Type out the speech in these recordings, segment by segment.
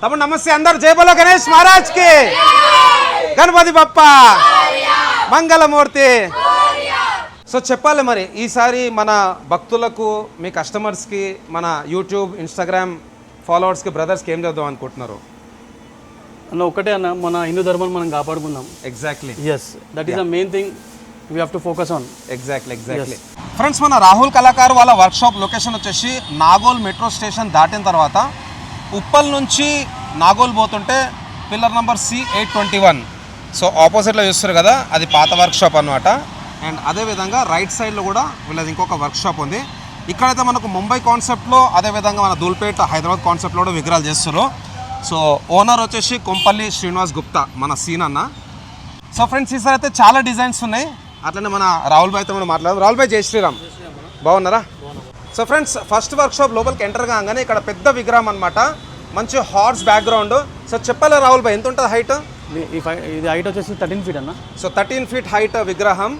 తమ్ముడు నమస్తే, అందరు జై బోలో గణేష్ మహారాజ్ కి, గణపతి బప్ప మంగళమూర్తి. సో చెప్పాలి మరి ఈసారి మన భక్తులకు, మీ కస్టమర్స్కి, మన యూట్యూబ్ ఇన్స్టాగ్రామ్ ఫాలోవర్స్కి, బ్రదర్స్కి ఏం చేద్దాం అనుకుంటున్నారు? అన్న ఒకటే అన్న, మన హిందూ ధర్మాన్ని మనం కాపాడుకుందాం. Exactly, yes, that is the main thing we have to focus on. Exactly. Friends, మన రాహుల్ కళాకారు వాళ్ళ వర్క్షాప్ లొకేషన్ వచ్చేసి నాగోల్ మెట్రో స్టేషన్ దాటిన తర్వాత ఉప్పల్ నుంచి నాగోల్ పోతుంటే పిల్లర్ నెంబర్ C821. సో ఆపోజిట్లో చూస్తారు కదా, అది పాత వర్క్షాప్ అనమాట. అండ్ అదేవిధంగా రైట్ సైడ్లో కూడా వీళ్ళది ఇంకొక వర్క్షాప్ ఉంది. ఇక్కడైతే మనకు ముంబై కాన్సెప్ట్లో, అదేవిధంగా మన దూల్పేట హైదరాబాద్ కాన్సెప్ట్లో కూడా విగ్రహాలు చేస్తారు. సో ఓనర్ వచ్చేసి కొంపల్లి శ్రీనివాస్ గుప్తా, మన సీన్ అన్న. సో ఫ్రెండ్స్, ఈసారి అయితే చాలా డిజైన్స్ ఉన్నాయి. అట్లనే మన రాహుల్ భాయ్తో కూడా మాట్లాడదాం. రాహుల్ భాయ్, జై శ్రీరామ్, బాగున్నారా? సో ఫ్రెండ్స్, ఫస్ట్ వర్క్షాప్ లోపలికి ఎంటర్ కాగానే ఇక్కడ పెద్ద విగ్రహం అనమాట, మంచి హార్స్ బ్యాక్గ్రౌండ్. సో చెప్పాలా రాహుల్ భాయ్, ఎంత ఉంటుంది హైట్? ఇది హైట్ వచ్చేసి 13 ఫీట్ అన్న. సో 13 ఫీట్ హైట్ విగ్రహం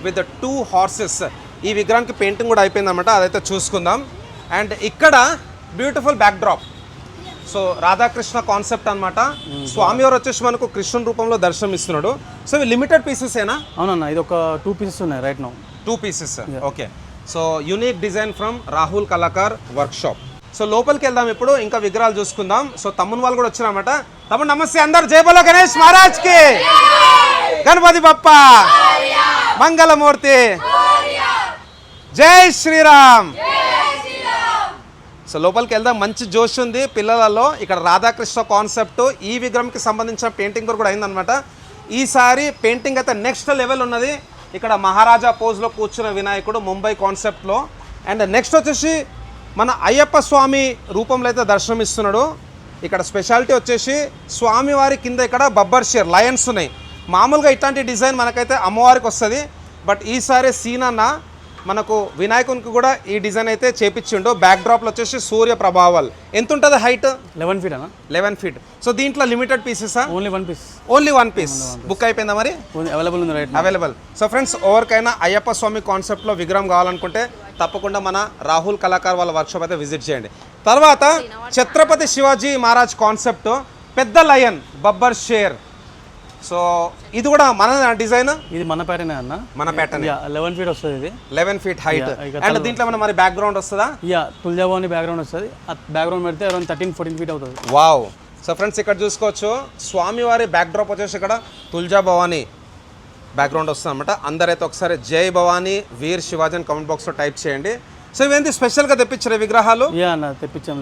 విత్ 2 హార్సెస్. ఈ విగ్రహానికి పెయింటింగ్ కూడా అయిపోయింది అనమాట, అదైతే చూసుకుందాం. అండ్ ఇక్కడ beautiful back drop. So Radhakrishna concept అనమాట. స్వామివారు వచ్చేసి మనకు కృష్ణుని రూపంలో దర్శనం ఇస్తున్నాడు. సో ఇవి లిమిటెడ్ పీసెస్ ఏనా? అవునన్నా, ఇది ఒక 2 పీసెస్ ఉన్నాయి right now. 2 pieces, okay. So unique design from Rahul Kalakar workshop. So లోపలికి వెళ్దాం ఇప్పుడు, ఇంకా విగ్రహాలు చూసుకుందాం. సో తమ్ముని వాళ్ళు కూడా వచ్చినారన్నమాట. తమ్ముడు నమస్తే, అందరు జై బోలో గణేష్ మహారాజ్ కి, గణపతి బప్ప మంగళమూర్తి, జై శ్రీరామ్. సో లోపలికి వెళ్దాం, మంచి జోష్ ఉంది పిల్లలలో. ఇక్కడ రాధాకృష్ణ కాన్సెప్ట్, ఈ విగ్రహంకి సంబంధించిన పెయింటింగ్ కూడా అయిందనమాట. ఈసారి పెయింటింగ్ అయితే నెక్స్ట్ లెవెల్ ఉన్నది. ఇక్కడ మహారాజా పోజ్లో కూర్చున్న వినాయకుడు ముంబై కాన్సెప్ట్లో. అండ్ నెక్స్ట్ వచ్చేసి మన అయ్యప్ప స్వామి రూపంలో అయితే దర్శనమిస్తున్నాడు. ఇక్కడ స్పెషాలిటీ వచ్చేసి స్వామివారి కింద ఇక్కడ బబ్బర్ షేర్ లయన్స్ ఉన్నాయి. మామూలుగా ఇట్లాంటి డిజైన్ మనకైతే అమ్మవారికి వస్తుంది, బట్ ఈసారి సీనన్న మనకు వినాయకునికి కూడా ఈ డిజైన్ అయితే చేపించిండు. బ్యాక్ డ్రాప్లో వచ్చేసి సూర్య ప్రభావాలు. ఎంత ఉంటుంది హైట్? 11 ఫీట్ అన్న. 11 ఫీట్. సో దీంట్లో లిమిటెడ్ పీసెసా? Only 1 piece. Only 1 piece. Book అయిపోయిందా మరి? అవైలబుల్ ఉంది రైట్, అవైలబుల్. సో ఫ్రెండ్స్, ఎవరికైనా అయ్యప్ప స్వామి కాన్సెప్ట్లో విగ్రహం కావాలనుకుంటే తప్పకుండా మన రాహుల్ కళాకార్ వాళ్ళ వర్క్షాప్ అయితే విజిట్ చేయండి. తర్వాత ఛత్రపతి శివాజీ మహారాజ్ కాన్సెప్ట్, పెద్ద లయన్ బబ్బర్ షేర్. సో ఇది కూడా మన డిజైన్, ఇది మన ప్యాటర్న్ అన్న. మన ప్యాటర్న్ 11 ఫీట్ వస్తుంది. ఇది 11 ఫీట్ హైట్. అండ్ దీంట్లో మన మరి బ్యాక్గ్రౌండ్ వస్తుందా? తుల్జాభవాని బ్యాక్గ్రౌండ్ వస్తుంది. బ్యాక్గ్రౌండ్ పెడితే అరౌండ్ 13-14 ఫీట్ అవుతుంది. వావ్. సో ఫ్రెండ్స్, ఇక్కడ చూసుకోవచ్చు స్వామివారి బ్యాక్ డ్రాప్ వచ్చేసి ఇక్కడ తుల్జాభవాని బ్యాక్గ్రౌండ్ వస్తుంది అనమాట. అందరైతే ఒకసారి జై భవానీ వీర్ శివాజీ అని కామెంట్ బాక్స్లో టైప్ చేయండి. సో ఇవేంటి స్పెషల్గా తెప్పించారు విగ్రహాలు? తెప్పించాం.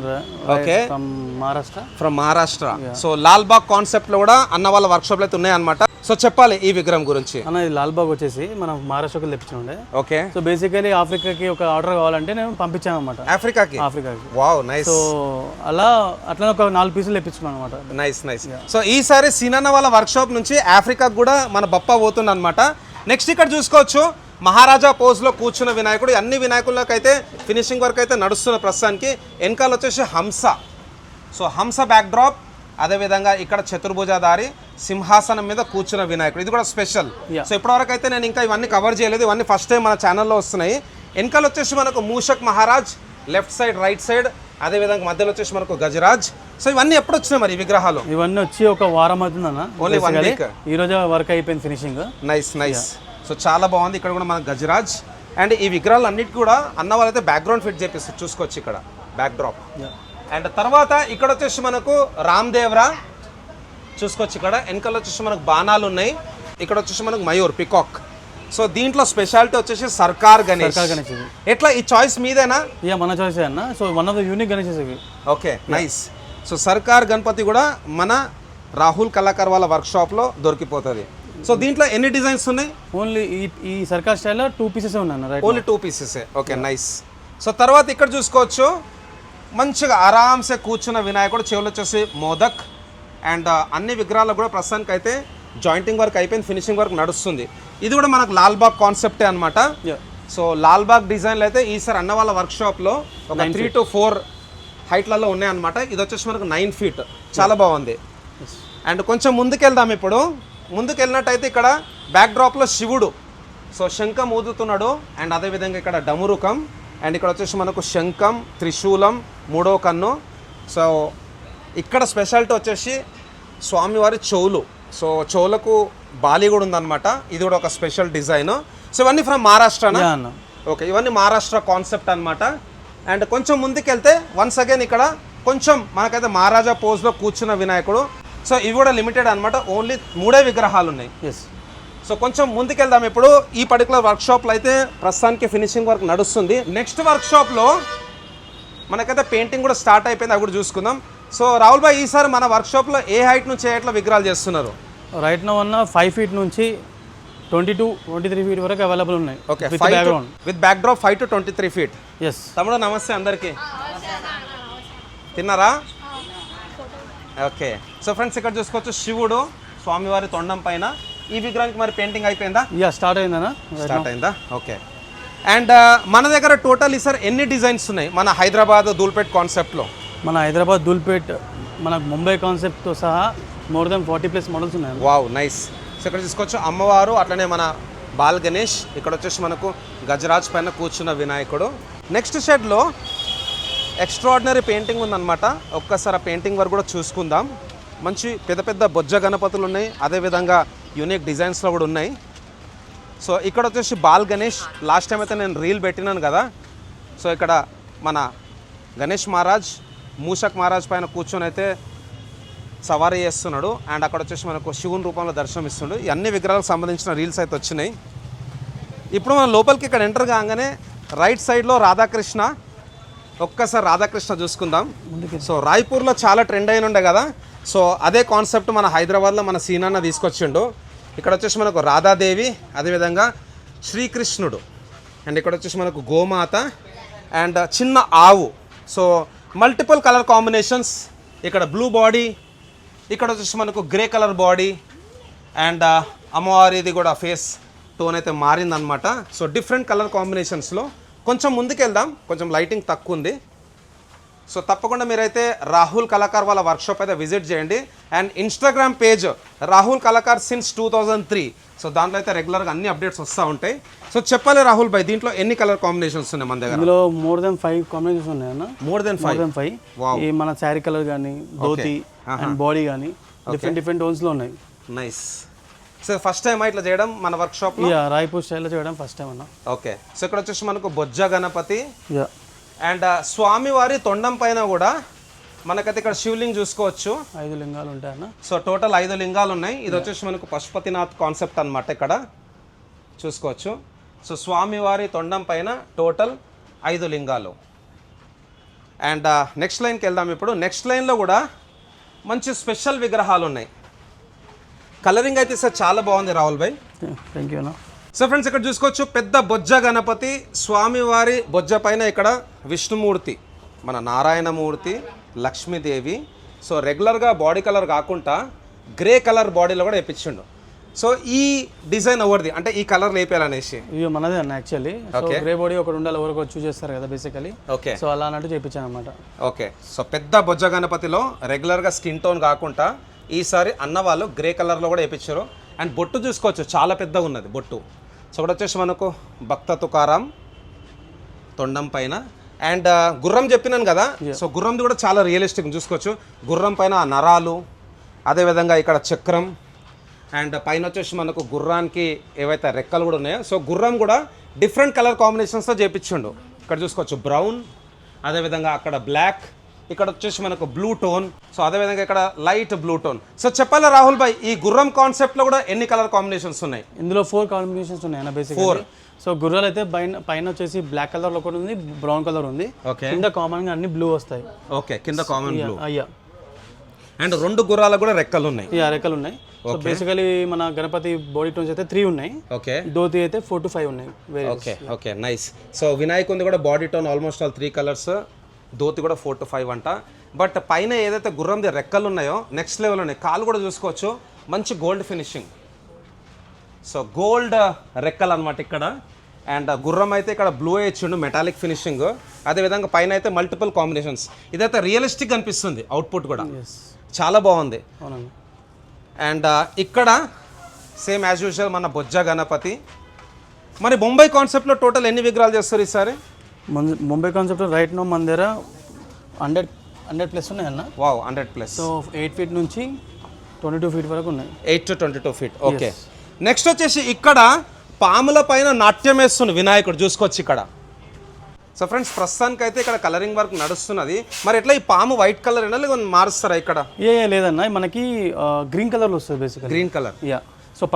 Okay, from Maharashtra. So Lalbaug కాన్సెప్ట్లో కూడా అన్న వాళ్ళ వర్క్షాప్లు అయితే ఉన్నాయన్నమాట. సో చెప్పాలి ఈ విగ్రహం గురించి. అన్న, ఇది లాల్బాగ్ వచ్చేసి మనం మహారాష్ట్రకి తెప్పించుండే. ఓకే. సో బేసికలీ ఆఫ్రికాకి ఒక ఆర్డర్ కావాలంటే నేను పంపించాను అనమాట. ఆఫ్రికాకి. Wow, nice. సో అట్లా ఒక 4 పీసులు తెప్పించుకున్నాను అనమాట. నైస్. సో ఈసారి సీనన్న వాళ్ళ వర్క్షాప్ నుంచి ఆఫ్రికాకు కూడా మన బప్ప పోతుంది అనమాట. నెక్స్ట్ ఇక్కడ చూసుకోవచ్చు మహారాజా పోజ్లో కూర్చున్న వినాయకుడు. అన్ని వినాయకులకు అయితే ఫినిషింగ్ వర్క్ అయితే నడుస్తున్న ప్రస్తుతానికి. వెనకాల వచ్చేసి హంస. సో హంస బ్యాక్ డ్రాప్. అదేవిధంగా ఇక్కడ చతుర్భుజాధారి సింహాసనం మీద కూర్చున్న వినాయకుడు, ఇది కూడా స్పెషల్. సో ఇప్పటివరకు అయితే నేను ఇంకా ఇవన్నీ కవర్ చేయలేదు, ఇవన్నీ ఫస్ట్ టైం మన ఛానల్లో వస్తున్నాయి. వెనకాల వచ్చేసి మనకు Mushak Maharaj, left side, right side, అదేవిధంగా మధ్యలో వచ్చేసి మనకు గజరాజ్. సో ఇవన్నీ ఎప్పుడు వచ్చినాయి మరి విగ్రహాలు? ఇవన్నీ వచ్చి ఒక వారం అవుతుందన్న. Only 1 week. ఈ రోజు వర్క్ అయిపోయింది ఫినిషింగ్. నైస్. సో చాలా బాగుంది. ఇక్కడ కూడా మనకు గజరాజ్. అండ్ ఈ విగ్రహాలు అన్నిటికీ కూడా అన్న వాళ్ళైతే బ్యాక్గ్రౌండ్ ఫిట్ చేపిస్తారు, చూసుకోవచ్చు ఇక్కడ బ్యాక్ డ్రాప్. అండ్ తర్వాత ఇక్కడ వచ్చేసి మనకు రామ్ దేవరా చూసుకోవచ్చు. ఇక్కడ వెనకాల వచ్చేసి మనకు బాణాలు ఉన్నాయి. ఇక్కడ వచ్చేసి మనకు మయూర్, పికాక్. సో దీంట్లో స్పెషాలిటీ వచ్చేసి సర్కార్ గణేష్. ఎట్లా ఈ చాయిస్ మీదేనా? మన చాయిస్ అన్న. So one of the unique Ganeshes ఇవి. Okay, nice. సో సర్కార్ గణపతి కూడా మన రాహుల్ కళాకార్ వాళ్ళ వర్క్షాప్లో దొరికిపోతుంది. సో దీంట్లో ఎన్ని డిజైన్స్ ఉన్నాయి? ఓన్లీ ఈ సర్కార్ స్టైల్లో 2 పీసెస్ ఉన్నాయి. Only 2 pieces. Okay, nice. So తర్వాత ఇక్కడ చూసుకోవచ్చు మంచిగా ఆరామ్సే కూర్చున్న వినాయకుడు. చెవులు వచ్చేసి మోదక్. అండ్ అన్ని విగ్రహాలకు కూడా ప్రస్తుతానికి అయితే జాయింటింగ్ వర్క్ అయిపోయింది, ఫినిషింగ్ వర్క్ నడుస్తుంది. ఇది కూడా మనకు లాల్బాగ్ కాన్సెప్టే అనమాట. సో లాల్బాగ్ డిజైన్లు అయితే ఈసారి అన్న వాళ్ళ వర్క్షాప్లో ఒక 3 to 4 హైట్లలో ఉన్నాయన్నమాట. ఇది వచ్చేసి మనకు 9 ఫీట్, చాలా బాగుంది. అండ్ కొంచెం ముందుకెళ్దాం ఇప్పుడు. ముందుకెళ్ళినట్టయితే ఇక్కడ బ్యాక్ డ్రాప్లో శివుడు. సో శంఖం ఊదుతున్నాడు. అండ్ అదేవిధంగా ఇక్కడ డమురుకం. అండ్ ఇక్కడ వచ్చేసి మనకు శంఖం, త్రిశూలం, 3వ కన్ను. సో ఇక్కడ స్పెషాలిటీ వచ్చేసి స్వామివారి చెవులు. సో చెవులకు బాలి కూడా ఉందన్నమాట. ఇది కూడా ఒక స్పెషల్ డిజైన్. సో ఇవన్నీ ఫ్రమ్ మహారాష్ట్రనా? యా అన్న. ఓకే, ఇవన్నీ మహారాష్ట్ర కాన్సెప్ట్ అనమాట. అండ్ కొంచెం ముందుకెళ్తే వన్స్ అగైన్ ఇక్కడ కొంచెం మనకైతే మహారాజా పోజ్లో కూర్చున్న వినాయకుడు. సో ఇవి కూడా లిమిటెడ్ అనమాట, ఓన్లీ 3 విగ్రహాలు ఉన్నాయి. ఎస్. సో కొంచెం ముందుకెళ్దాం. ఇప్పుడు ఈ పర్టికులర్ వర్క్షాప్లో అయితే ప్రస్తుతానికి ఫినిషింగ్ వర్క్ నడుస్తుంది. నెక్స్ట్ వర్క్షాప్లో మనకైతే పెయింటింగ్ కూడా స్టార్ట్ అయిపోయింది, అది కూడా చూసుకుందాం. సో రాహుల్ భాయ్, ఈసారి మన వర్క్షాప్లో ఏ హైట్ నుంచి ఏ హైట్లో విగ్రహాలు చేస్తున్నారు? రైట్ నో అన్న 5 feet నుంచి 22-23 feet వరకు అవైలబుల్ ఉన్నాయి. Okay, with background. With backdrop 5 to 23 feet. Yes. తమ్ముడు నమస్తే అందరికీ. తిన్నారా? ఓకే. సో ఫ్రెండ్స్, ఇక్కడ చూసుకోవచ్చు శివుడు స్వామివారి తొండం పైన. ఈ విగ్రహానికి మరి పెయింటింగ్ అయిపోయిందా? యా, స్టార్ట్ అయిందన్న. స్టార్ట్ అయిందా? ఓకే. అండ్ మన దగ్గర టోటల్ ఈసారి ఎన్ని డిజైన్స్ ఉన్నాయి మన హైదరాబాద్ ధూల్పేట్ కాన్సెప్ట్లో? మన హైదరాబాద్ ధూల్పేట్, మన ముంబై కాన్సెప్ట్తో సహా మోర్ దెన్ 40+ మోడల్స్ ఉన్నాయి. Wow, nice. సో ఇక్కడ చూసుకోవచ్చు అమ్మవారు, అట్లనే మన బాల్ గణేష్, ఇక్కడ వచ్చేసి మనకు గజరాజ్ పైన కూర్చున్న వినాయకుడు. నెక్స్ట్ షెడ్లో ఎక్స్ట్రాడినరీ పెయింటింగ్ ఉందన్నమాట. ఒక్కసారి ఆ పెయింటింగ్ వరకు కూడా చూసుకుందాం. మంచి పెద్ద పెద్ద బొజ్జ గణపతులు ఉన్నాయి, అదేవిధంగా యూనిక్ డిజైన్స్లో కూడా ఉన్నాయి. సో ఇక్కడ వచ్చేసి బాల్ గణేష్. లాస్ట్ టైం అయితే నేను రీల్ పెట్టినాను కదా. సో ఇక్కడ మన గణేష్ మహారాజ్ మూషక్ మహారాజ్ పైన కూర్చొని అయితే సవారీ చేస్తున్నాడు. అండ్ అక్కడ వచ్చేసి మనకు శివుని రూపంలో దర్శనం ఇస్తుండు. ఈ అన్ని విగ్రహాలకు సంబంధించిన రీల్స్ అయితే వచ్చినాయి. ఇప్పుడు మనం లోపలికి ఇక్కడ ఎంటర్ కాగానే రైట్ సైడ్లో రాధాకృష్ణ. ఒక్కసారి రాధాకృష్ణ చూసుకుందాం. సో రాయ్పూర్లో చాలా ట్రెండ్ అయిన ఉండే కదా. సో అదే కాన్సెప్ట్ మన హైదరాబాద్లో మన సీనాన్న తీసుకొచ్చిండు. ఇక్కడ వచ్చేసి మనకు రాధాదేవి, అదేవిధంగా శ్రీకృష్ణుడు, అండ్ ఇక్కడ వచ్చేసి మనకు గోమాత అండ్ చిన్న ఆవు. So multiple colour combinations. ఇక్కడ బ్లూ బాడీ, ఇక్కడ వచ్చేసి మనకు గ్రే కలర్ బాడీ, అండ్ అమ్మవారిది కూడా ఫేస్ టోన్ అయితే మారిందనమాట. సో డిఫరెంట్ కలర్ కాంబినేషన్స్లో. కొంచెం ముందుకెళ్దాం, కొంచెం లైటింగ్ తక్కువ ఉంది. సో తప్పకుండా మీరైతే రాహుల్ కళాకార్ వాళ్ళ వర్క్షాప్ అయితే విజిట్ చేయండి. And Instagram page Rahul Kalakar since 2003. So దాంట్లో అయితే రెగ్యులర్గా అన్ని అప్డేట్స్ వస్తూ ఉంటాయి. సో చెప్పాలి రాహుల్ భాయ్, దీంట్లో ఎన్ని కలర్ కాంబినేషన్స్ ఉన్నాయి మన దగ్గర? ఇందులో మోర్ దెన్ 5 కాంబినేషన్స్ ఉన్నాయి అన్న. More than 5. ఈ మన శారీ కలర్ కానీ, ధోతి అండ్ బాడీ కానీ డిఫరెంట్ టోన్స్లో ఉన్నాయి. నైస్. సో ఫస్ట్ టైం ఇట్లా చేయడం మన వర్క్షాప్లో? యా, రాయ్పూర్ స్టైల్లో చేయడం ఫస్ట్ టైం అన్న. ఓకే. సో ఇక్కడ వచ్చేసి మనకు బొజ్జ గణపతి. యా. అండ్ స్వామివారి తొండం పైన కూడా మనకైతే ఇక్కడ శివలింగ్ చూసుకోవచ్చు. 5 లింగాలు ఉంటాయి అన్న. సో టోటల్ 5 లింగాలు ఉన్నాయి. ఇది వచ్చేసి మనకు పశుపతినాథ్ కాన్సెప్ట్ అనమాట. ఇక్కడ చూసుకోవచ్చు. సో స్వామివారి తొండం పైన టోటల్ 5 లింగాలు. అండ్ నెక్స్ట్ లైన్కి వెళ్దాం. ఇప్పుడు నెక్స్ట్ లైన్లో కూడా మంచి స్పెషల్ విగ్రహాలు ఉన్నాయి. కలరింగ్ అయితే సార్ చాలా బాగుంది రాహుల్ భాయ్. థ్యాంక్ యూ అన్న. సో ఫ్రెండ్స్, ఇక్కడ చూసుకోవచ్చు పెద్ద బొజ్జ గణపతి. స్వామివారి బొజ్జ పైన ఇక్కడ విష్ణుమూర్తి, మన నారాయణమూర్తి, లక్ష్మీదేవి. సో రెగ్యులర్గా బాడీ కలర్ కాకుండా గ్రే కలర్ బాడీలో కూడా వేయించిండు. సో ఈ డిజైన్ ఎవరిది, అంటే ఈ కలర్ లేపాలనేసి? ఇది మనదే అన్న యాక్చువల్లీ. సో గ్రే బాడీ ఒకటి ఉండాలి, ఎవరికి చూస్ చేస్తారు కదా బేసికలీ. ఓకే. సో అలా అన్నట్టు చేయించాను అనమాట. ఓకే. సో పెద్ద బొజ్జ గణపతిలో రెగ్యులర్గా స్కిన్ టోన్ కాకుండా ఈసారి అన్నవాళ్ళు గ్రే కలర్లో కూడా వేయించారు. అండ్ బొట్టు చూసుకోవచ్చు, చాలా పెద్దగా ఉన్నది బొట్టు. సో ఇక్కడ వచ్చేసి మనకు భక్త తుకారాం తొండం పైన. అండ్ గుర్రం చెప్పినాను కదా. సో గుర్రంది కూడా చాలా రియలిస్టిక్ చూసుకోవచ్చు. గుర్రం పైన నరాలు, అదేవిధంగా ఇక్కడ చక్రం, అండ్ పైన వచ్చేసి మనకు గుర్రానికి ఏవైతే రెక్కలు కూడా ఉన్నాయో. సో గుర్రం కూడా డిఫరెంట్ కలర్ కాంబినేషన్స్తో చేయించిండు. ఇక్కడ చూసుకోవచ్చు బ్రౌన్, అదేవిధంగా అక్కడ బ్లాక్, ఇక్కడ వచ్చేసి మనకు బ్లూ టోన్. సో అదేవిధంగా ఇక్కడ లైట్ బ్లూ టోన్. సో చెప్పాలా రాహుల్ భాయ్, ఈ గుర్రం కాన్సెప్ట్లో కూడా ఎన్ని కలర్ కాంబినేషన్స్ ఉన్నాయి? ఇందులో 4 కాంబినేషన్స్ ఉన్నాయి అన్న బేసిక్. 4. సో గుర్రాలు అయితే పైన వచ్చేసి బ్లాక్ కలర్ ఒకటి ఉంది, బ్రౌన్ కలర్ ఉంది. కింద కామన్ గా అన్ని బ్లూ వస్తాయి. ఓకే, కింద కామన్ బ్లూ. అయ్యా. అండ్ 2 గుర్రాలకు కూడా రెక్కలు ఉన్నాయి. రెక్కలు ఉన్నాయి. సో బేసికలీ మన గణపతి బాడీ టోన్స్ అయితే 3 ఉన్నాయి. ఓకే. ధోతి అయితే 4 to 5 ఉన్నాయి. ఓకే. Okay, nice. సో వినాయకుంది కూడా body tone almost all 3 colours, dhoti కూడా 4 to 5 అంట. బట్ పైన ఏదైతే గుర్రంది రెక్కలు ఉన్నాయో నెక్స్ట్ లెవెల్ ఉన్నాయి. కాలు కూడా చూసుకోవచ్చు, మంచి గోల్డ్ ఫినిషింగ్. సో గోల్డ్ రెక్కలు అనమాట ఇక్కడ. అండ్ గుర్రం అయితే ఇక్కడ బ్లూ ఇచ్చిండు, మెటాలిక్ ఫినిషింగ్. అదేవిధంగా పైన అయితే మల్టిపుల్ కాంబినేషన్స్. ఇదైతే రియలిస్టిక్ అనిపిస్తుంది, అవుట్పుట్ కూడా చాలా బాగుంది. అండ్ ఇక్కడ సేమ్ యాజ్ యూజువల్ మన బొజ్జ గణపతి. మరి ముంబై కాన్సెప్ట్లో టోటల్ ఎన్ని విగ్రహాలు చేస్తారు ఈసారి? ముంబై కాన్సెప్ట్ రైట్ నో మన దగ్గర 100+ ఉన్నాయి అన్న. వావ్ 100+. సో 8 ఫీట్ నుంచి 22 ఫీట్ వరకు ఉన్నాయి. 8 to 22 ఫీట్. ఓకే. నెక్స్ట్ వచ్చేసి ఇక్కడ పాముల పైన నాట్యం వేస్తున్న వినాయకుడు చూసుకోవచ్చు ఇక్కడ. సో ఫ్రెండ్స్ ప్రస్తుతానికి అయితే ఇక్కడ కలరింగ్ వర్క్ నడుస్తున్నది. మరి ఎట్లా ఈ పాము వైట్ కలర్ అయినా లేకపోతే మారుస్తారా ఇక్కడ? లేదన్న, మనకి గ్రీన్ కలర్లో వస్తుంది బేసిక్గా. Green colour. యా. సో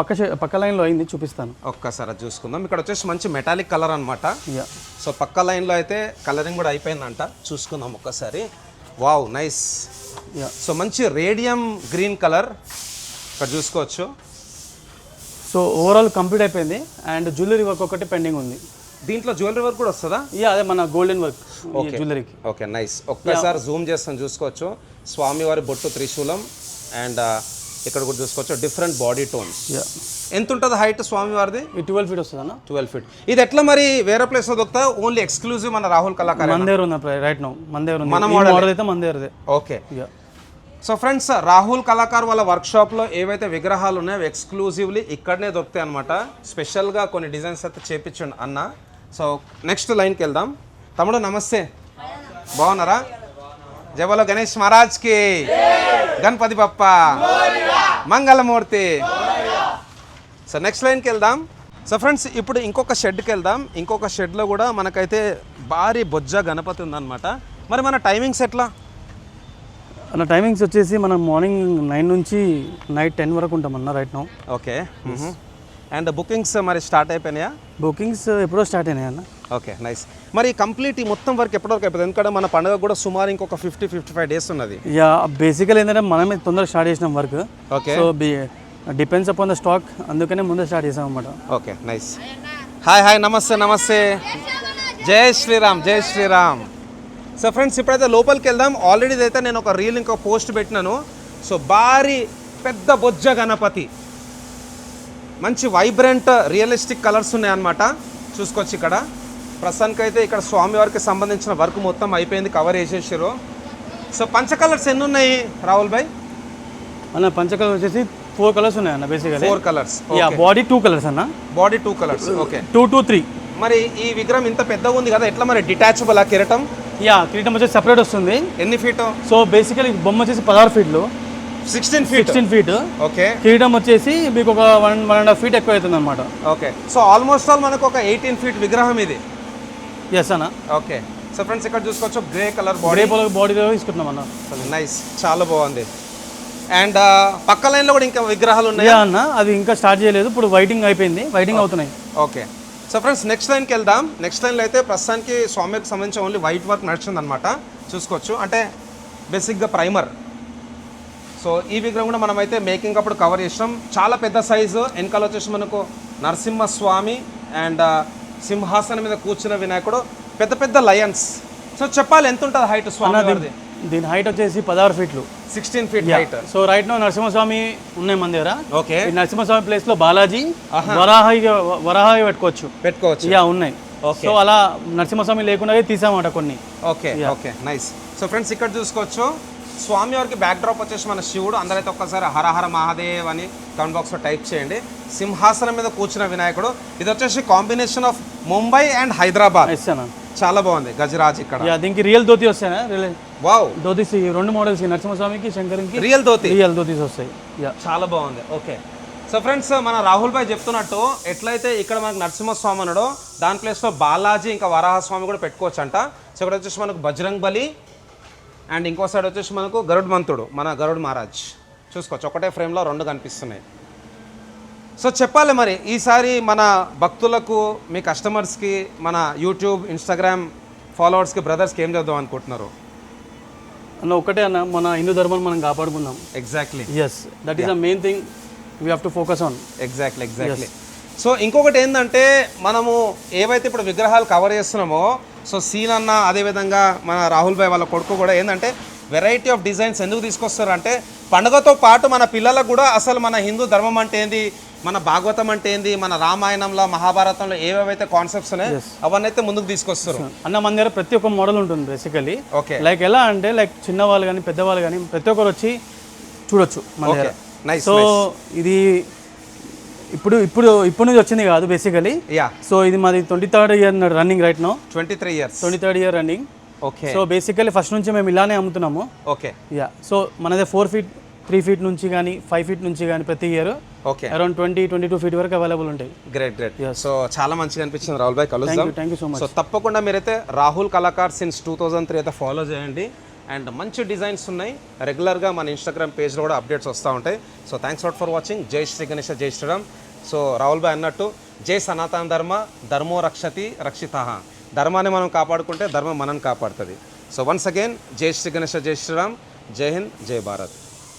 పక్క లైన్లో అయింది, చూపిస్తాను ఒక్కసారి అది చూసుకుందాం. ఇక్కడ వచ్చేసి మంచి మెటాలిక్ కలర్ అనమాట. యా. సో పక్క లైన్లో అయితే కలరింగ్ కూడా అయిపోయిందంట, చూసుకుందాం ఒక్కసారి. Wow nice. యా. సో మంచి రేడియం గ్రీన్ కలర్ ఇక్కడ చూసుకోవచ్చు. సో ఓవరాల్ కంప్లీట్ అయిపోయింది అండ్ జ్యువెలరీ వర్క్ ఒకటి పెండింగ్ ఉంది. దీంట్లో జ్యువెలరీ వర్క్ కూడా వస్తుందా? అదే మన గోల్డెన్ వర్క్ జ్యువెలరీకి. Okay nice. ఒక్కసారి జూమ్ చేస్తాం చూసుకోవచ్చు. స్వామివారి బొట్టు త్రిశూలం అండ్ ఇక్కడ కూడా చూసుకోవచ్చు డిఫరెంట్ బాడీ టోన్స్. ఎంత ఉంటుంది హైట్ స్వామివారిది? 12 ఫీట్ వస్తుంది అన్న. 12 ఫీట్. ఇది ఎట్లా మరి వేరే ప్లేస్ లో దొరుకుతా? ఓన్లీ ఎక్స్క్లూజివ్ మన రాహుల్ కళాకారు మన దగ్గర ఉంది రైట్ నౌ. మన దగ్గర ఉంది. మన మోడల్ అయితే మన దగ్గరదే. Okay. So friends Rahul Kalakar వాళ్ళ వర్క్షాప్లో ఏవైతే విగ్రహాలు ఉన్నాయో ఎక్స్క్లూజివ్లీ ఇక్కడనే దొరుకుతాయి అనమాట. స్పెషల్గా కొన్ని డిజైన్స్ అయితే చేపించండి అన్న. సో నెక్స్ట్ లైన్కి వెళ్దాం. తమ్ముడు నమస్తే, బాగున్నారా? జబలో గణేష్ మహారాజ్కి, గణపతి బప్ప, మంగళమూర్తి. సో నెక్స్ట్ లైన్కి వెళ్దాం. సో ఫ్రెండ్స్ ఇప్పుడు ఇంకొక షెడ్కి వెళ్దాం. ఇంకొక షెడ్లో కూడా మనకైతే భారీ బొజ్జ గణపతి ఉందన్నమాట. మరి మన టైమింగ్స్ ఎట్లా? అన్న టైమింగ్స్ వచ్చేసి మనం మార్నింగ్ 9 నుంచి నైట్ 10 వరకు ఉంటామన్న right now. Okay. And bookings మరి స్టార్ట్ అయిపోయినాయా? బుకింగ్స్ ఎప్పుడో స్టార్ట్ అయినాయి అన్న. Okay nice. మరి కంప్లీట్ ఈ మొత్తం వర్క్ ఎప్పటివరకు అయిపోతుంది? ఎందుకంటే మన పండుగ కూడా సుమారు ఇంకొక 50-55 డేస్ ఉన్నది. యా, బేసికల్ ఏంటంటే మనమే తొందరగా స్టార్ట్ చేసినాం work. Okay. So depends upon the stock, అందుకనే ముందే స్టార్ట్ చేసాం అన్నమాట. Okay nice. హాయ్ నమస్తే నమస్తే. జై శ్రీరామ్ జై శ్రీరామ్. సో ఫ్రెండ్స్ ఇప్పుడైతే లోపలికి వెళ్దాం. ఆల్రెడీ అయితే నేను ఒక రీల్ ఇంకో పోస్ట్ పెట్టినాను. సో భారీ పెద్ద బొజ్జ గణపతి, మంచి వైబ్రెంట్ రియలిస్టిక్ కలర్స్ ఉన్నాయన్నమాట. చూసుకోవచ్చు ఇక్కడ. ప్రస్తుతానికి అయితే ఇక్కడ స్వామివారికి సంబంధించిన వర్క్ మొత్తం అయిపోయింది, కవర్ చేసేసారు. సో పంచ కలర్స్ ఎన్ని ఉన్నాయి రాహుల్ భాయ్? అన్న పంచ కలర్ వచ్చేసి 4 కలర్స్ ఉన్నాయి అన్న basically. 4 colours. Yeah, body 2 colours అన్న. Body 2 colours. ఓకే. 2 to 3. మరి ఈ విగ్రహం ఇంత పెద్దగా ఉంది కదా, ఎట్లా మరి డిటాచబుల్ ఆ కిరీటం? యా, కిరీటం వచ్చేసి సెపరేట్ వస్తుంది. ఎన్ని ఫీట్? సో బేసికలీ బొమ్మ వచ్చేసి 16 ఫీట్లు. 16 ఫీట్. ఓకే. కిరీటం వచ్చేసి మీకు ఒక 1.5 ఫీట్ ఎక్కువ అవుతుంది అనమాట. ఓకే. సో ఆల్మోస్ట్ ఆల్ మనకు ఒక 18 ఫీట్ విగ్రహం ఇది. ఎస్ అన్న. ఓకే. సో ఫ్రెండ్స్ ఇక్కడ చూసుకోవచ్చు గ్రే కలర్ బాడీలో తీసుకుంటున్నాం అన్న. నైస్, చాలా బాగుంది. అండ్ పక్క లైన్లో కూడా ఇంకా విగ్రహాలు ఉన్నాయి అన్న. అది ఇంకా స్టార్ట్ చేయలేదు, ఇప్పుడు వైటింగ్ అయిపోయింది, వైటింగ్ అవుతున్నాయి. ఓకే. సో ఫ్రెండ్స్ నెక్స్ట్ లైన్కి వెళ్దాం. నెక్స్ట్ లైన్లో అయితే ప్రస్తుతానికి స్వామికి సంబంధించి ఓన్లీ వైట్ వర్క్ నడుస్తుంది అనమాట. చూసుకోవచ్చు, అంటే బేసిక్గా ప్రైమర్. సో ఈ విగ్రహం కూడా మనమైతే మేకింగ్ అప్పుడు కవర్ చేసినాం. చాలా పెద్ద సైజు. వెనకాల వచ్చేసి మనకు నరసింహస్వామి అండ్ సింహాసనం మీద కూర్చున్న వినాయకుడు, పెద్ద పెద్ద లయన్స్. సో చెప్పాలి ఎంత ఉంటుంది హైట్ స్వామి? దీని హైట్ వచ్చేసి 16 ఫీట్లు. 16 feet height. So right now Narasimhaswamy ఉన్నాయి మన దగ్గర. ఓకే. నరసింహస్వామి ప్లేస్ లో బాలాజీ, వరాహి పెట్టుకోవచ్చు. యా ఉన్నాయి. సో అలా నరసింహస్వామి లేకుండా తీసామట కొన్ని. Okay okay nice. So friends ఇక్కడ చూసుకోవచ్చు స్వామి వారికి బ్యాక్ డ్రాప్ వచ్చేసి మన శివుడు. అందరైతే ఒక్కసారి హర హర మహాదేవ్ అని కామెంట్ బాక్స్లో టైప్ చేయండి. సింహాసనం మీద కూర్చున్న వినాయకుడు. ఇది వచ్చేసి combination of Mumbai and Hyderabad. చాలా బాగుంది. గజరాజ్ ఇక్కడ. దీనికి రియల్ ధోతి వస్తాయి. వావ్, ధోతీస్ 2 మోడల్స్, నరసింహస్వామికి శంకర్కి రియల్ ధోతీస్ వస్తాయి. చాలా బాగుంది. ఓకే. సో ఫ్రెండ్స్ మన రాహుల్ భాయ్ చెప్తున్నట్టు ఎట్లయితే ఇక్కడ మనకు నరసింహస్వామి ఉన్నాడో దాని ప్లేస్లో బాలాజీ ఇంకా వరాహస్వామి కూడా పెట్టుకోవచ్చు అంట. సో ఇక్కడ వచ్చేసి మనకు బజరంగ్ బలి అండ్ ఇంకో సైడ్ వచ్చేసి మనకు గరుడ్ మంతుడు, మన గరుడ్ మహారాజ్. చూసుకోవచ్చు, ఒకటే ఫ్రేమ్లో 2 కనిపిస్తున్నాయి. సో చెప్పాలి మరి ఈసారి మన భక్తులకు, మీ కస్టమర్స్కి, మన యూట్యూబ్ ఇన్స్టాగ్రామ్ ఫాలోవర్స్కి, బ్రదర్స్కి ఏం చేద్దాం అనుకుంటున్నారు? అన్న ఒకటే అన్న, మన హిందూ ధర్మాన్ని మనం కాపాడుకుందాం. Exactly. Yes, that is the main thing we have to focus on. Exactly. So ఇంకొకటి ఏంటంటే మనము ఏవైతే ఇప్పుడు విగ్రహాలు కవర్ చేస్తున్నామో, సో సీన్ అన్న అదేవిధంగా మన రాహుల్ భాయ్ వాళ్ళ కొడుకు కూడా ఏంటంటే వెరైటీ ఆఫ్ డిజైన్స్ ఎందుకు తీసుకొస్తారంటే పండుగతో పాటు మన పిల్లలకు కూడా అసలు మన హిందూ ధర్మం అంటే ఏంది, మన భాగవతం అంటే ఏంది, మన రామాయణంలో మహాభారతంలో ఏవేవైతే కాన్సెప్ట్స్ ఉన్నాయో అవన్నీ అయితే ముందుకు తీసుకొస్తారు అన్న. మన దగ్గర ప్రతి ఒక్క మోడల్ ఉంటుంది బేసికలీ. ఓకే. లైక్ ఎలా అంటే లైక్ చిన్నవాళ్ళు కానీ పెద్దవాళ్ళు కానీ ప్రతి ఒక్కరు వచ్చి చూడొచ్చు మన దగ్గర. సో ఇది ఇప్పుడు నుంచి వచ్చింది కాదు బేసికలీ. యా. సో ఇది మాది 23rd year running right now. 23 years. 23rd year running. Okay so basically first నుంచి మేము ఇలానే అమ్ముతున్నాము. ఓకే యా సో మనదే 4 feet 3 feet నుంచి కానీ 5 feet నుంచి కానీ ప్రతి ఇయర్ ఓకే అరౌండ్ 22 feet వరకు అవైలబుల్ ఉంటాయి. Great great. సో చాలా మంచిగా అనిపించింది రాహుల్ భాయ్, కలుద్దాం. Thank you so much. So తప్పకుండా మీరైతే రాహుల్ కళాకార్ సిన్స్ 2003 అయితే ఫాలో చేయండి. అండ్ మంచి డిజైన్స్ ఉన్నాయి, రెగ్యులర్గా మన ఇన్స్టాగ్రామ్ పేజ్లో కూడా అప్డేట్స్ వస్తూ ఉంటాయి. So thanks lot for watching. జై శ్రీ గణేష, జై శ్రీరామ్. సో రాహుల్ భాయ్ అన్నట్టు జై సనాతన ధర్మ, ధర్మో రక్షతి రక్షితః. ధర్మాన్ని మనం కాపాడుకుంటే ధర్మం మనం కాపాడుతుంది. సో వన్స్ అగైన్ జై శ్రీ గణేష, జై శ్రీరామ్, జై హింద్, జై భారత్.